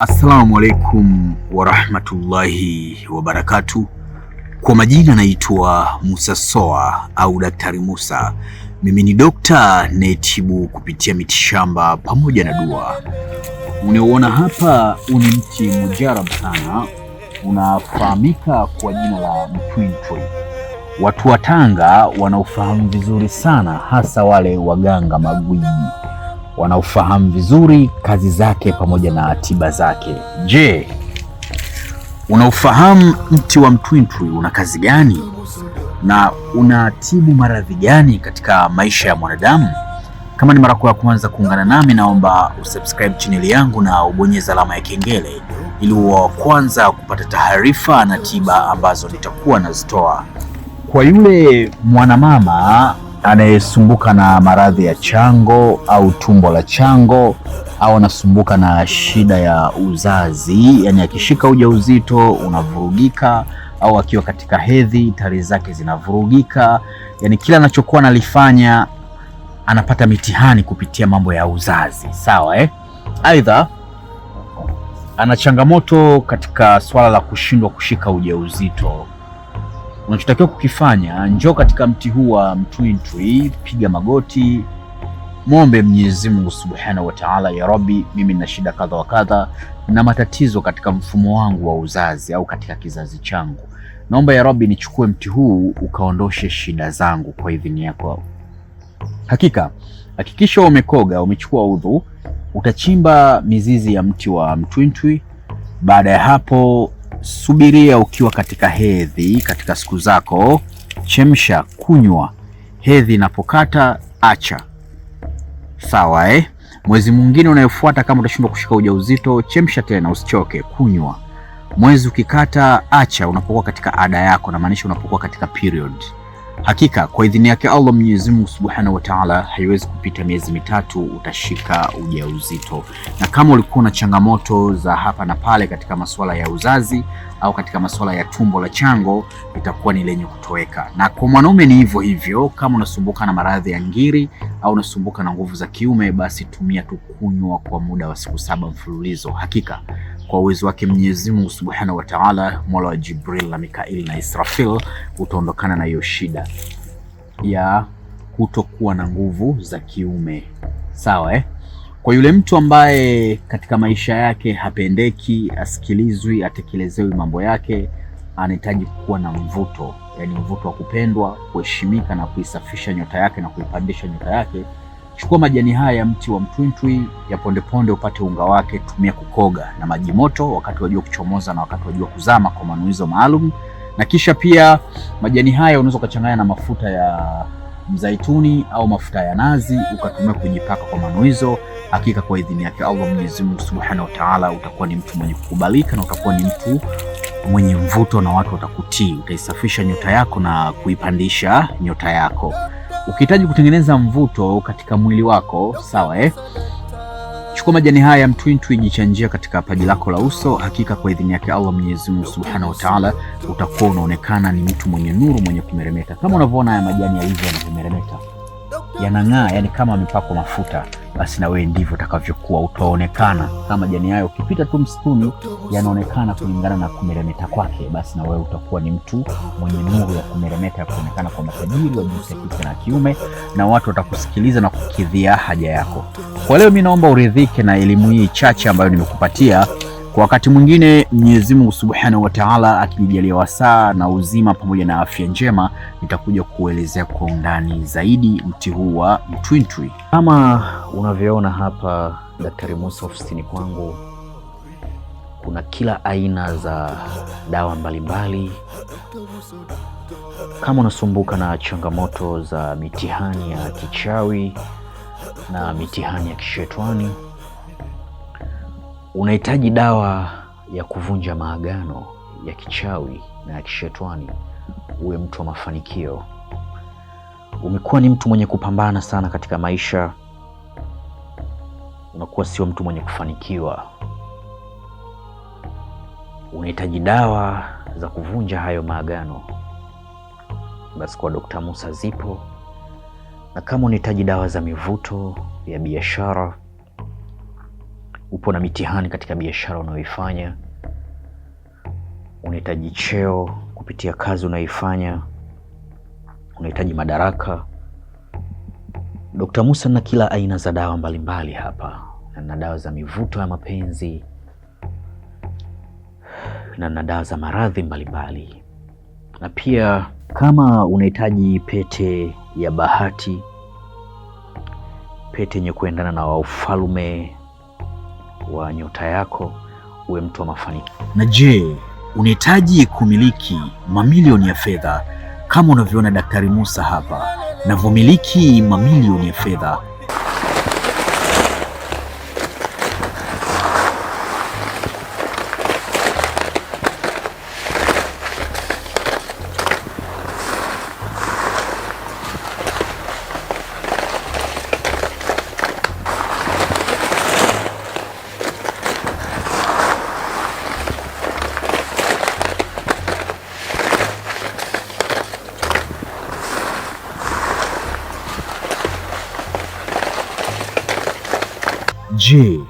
Assalamu alaikum warahmatullahi wabarakatuh. Kwa majina naitwa Musa Soa au Daktari Musa. Mimi ni dokta nayetibu kupitia mitishamba pamoja na dua. Unaoona hapa ni mti mujarab sana, unafahamika kwa jina la mtwintwi. Watu wa Tanga wanaofahamu vizuri sana, hasa wale waganga magwiji wanaofahamu vizuri kazi zake pamoja na tiba zake. Je, unaufahamu mti wa mtwintwi una kazi gani na unatibu maradhi gani katika maisha ya mwanadamu? Kama ni mara yako ya kwanza kuungana nami, naomba usubscribe channel yangu na ubonyeze alama ya kengele ili uwe wa kwanza kupata taarifa na tiba ambazo nitakuwa nazitoa. Kwa yule mwanamama anayesumbuka na maradhi ya chango au tumbo la chango, au anasumbuka na shida ya uzazi, yani akishika ujauzito unavurugika, au akiwa katika hedhi tarehe zake zinavurugika, yani kila anachokuwa analifanya anapata mitihani kupitia mambo ya uzazi, sawa Aidha ana changamoto katika swala la kushindwa kushika ujauzito. Unachotakiwa kukifanya, njoo katika mti huu wa mtwintwi, piga magoti, muombe Mwenyezi Mungu Subhanahu wa Ta'ala, ya Rabbi, mimi nina shida kadha wa kadha na matatizo katika mfumo wangu wa uzazi au katika kizazi changu. Naomba ya Rabbi nichukue mti huu ukaondoshe shida zangu kwa idhini yako. Hakikisha umekoga, umechukua udhu, utachimba mizizi ya mti wa mtwintwi. Baada ya hapo subiria ukiwa katika hedhi, katika siku zako, chemsha, kunywa. Hedhi inapokata acha, sawa Mwezi mwingine unayofuata, kama utashindwa kushika ujauzito, chemsha tena, usichoke, kunywa. Mwezi ukikata acha, unapokuwa katika ada yako, na maanisha unapokuwa katika period. Hakika kwa idhini yake Allah Mwenyezi Mungu Subhanahu wa Ta'ala, haiwezi kupita miezi mitatu utashika ujauzito. Na kama ulikuwa na changamoto za hapa na pale katika masuala ya uzazi au katika masuala ya tumbo la chango, itakuwa ni lenye kutoweka. Na kwa mwanaume ni hivyo hivyo, kama unasumbuka na maradhi ya ngiri au unasumbuka na nguvu za kiume, basi tumia tu kunywa kwa muda wa siku 7 mfululizo. Hakika kwa uwezo wake Mwenyezi Mungu Subhanahu wa Ta'ala, Mola wa Jibril na Mikail na Israfil, utaondokana na hiyo shida ya kutokuwa na nguvu za kiume, sawa Kwa yule mtu ambaye katika maisha yake hapendeki, asikilizwi, atekelezewi mambo yake, anahitaji kuwa na mvuto, yani mvuto wa kupendwa, kuheshimika na kuisafisha nyota yake na kuipandisha nyota yake, chukua majani haya ya mti wa mtwintwi, ya ponde ponde, upate unga wake, tumia kukoga na maji moto wakati wa jua kuchomoza na wakati wa jua kuzama kwa manuizo maalum. Na kisha pia majani haya unaweza kuchanganya na mafuta ya mzaituni au mafuta ya nazi ukatumia kujipaka kwa manuizo. Hakika kwa idhini yake Allah Mwenyezi Mungu Subhanahu wa Ta'ala, utakuwa ni mtu mwenye kukubalika na utakuwa ni mtu mwenye mvuto na watu watakutii. Utaisafisha nyota yako na kuipandisha nyota yako. Ukihitaji kutengeneza mvuto katika mwili wako, sawa chukua majani haya ya mtwintwi, jichanjia katika paji lako la uso. Hakika kwa idhini yake Allah Mwenyezi Mungu Subhanahu wa Ta'ala, utakuwa unaonekana ni mtu mwenye nuru, mwenye kumeremeta. Kama unavyoona haya majani yalivyo yanameremeta, yanang'aa, yani kama amepakwa mafuta, basi na wewe ndivyo utakavyokuwa, utaonekana kama majani hayo. Ukipita tu msituni yanaonekana kulingana na kumeremeta kwake, basi na wewe utakuwa ni mtu mwenye nuru ya kumeremeta, ya kuonekana kwa matajiri wa jinsi ya kike na kiume, na watu watakusikiliza na kukidhia haja yako. Kwa leo mimi naomba uridhike na elimu hii chache ambayo nimekupatia. Kwa wakati mwingine Mwenyezi Mungu Subhanahu wa Ta'ala akinijalia wasaa na uzima pamoja na afya njema, nitakuja kuelezea kwa undani zaidi mti huu wa mtwintwi. Kama unavyoona hapa Daktari Musa, ofisini kwangu kuna kila aina za dawa mbalimbali. Kama unasumbuka na changamoto za mitihani ya kichawi na mitihani ya kishetwani, unahitaji dawa ya kuvunja maagano ya kichawi na ya kishetwani, uwe mtu wa mafanikio, umekuwa ni mtu mwenye kupambana sana katika maisha, unakuwa sio mtu mwenye kufanikiwa, unahitaji dawa za kuvunja hayo maagano, basi kwa Dr. Musa zipo. Na kama unahitaji dawa za mivuto ya biashara, upo na mitihani katika biashara unayoifanya, unahitaji cheo kupitia kazi unayoifanya, unahitaji madaraka, Dr. Musa na kila aina za dawa mbalimbali hapa, na dawa za mivuto ya mapenzi na dawa za maradhi mbalimbali. Na pia kama unahitaji pete ya bahati, pete yenye kuendana na ufalme wa nyota yako, uwe mtu wa mafanikio. Na je, unahitaji kumiliki mamilioni ya fedha kama unavyoona Daktari Musa hapa navyomiliki mamilioni ya fedha? Je,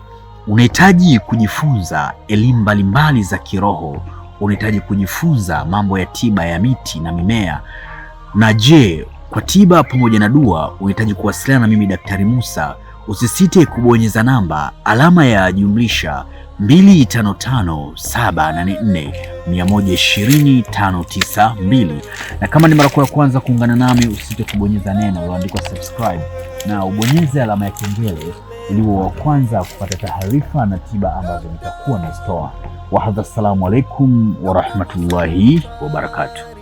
unahitaji kujifunza elimu mbalimbali za kiroho? Unahitaji kujifunza mambo ya tiba ya miti na mimea? Na je, kwa tiba pamoja na dua unahitaji kuwasiliana na mimi Daktari Musa? Usisite kubonyeza namba alama ya jumlisha 255784120592. Na kama ni mara ya kwanza kuungana nami, usisite kubonyeza neno lililoandikwa subscribe na ubonyeze alama ya kengele ili wa kwanza kupata taarifa na tiba ambazo nitakuwa nazitoa. Wa hadha, assalamu alaikum wa rahmatullahi wa barakatuh.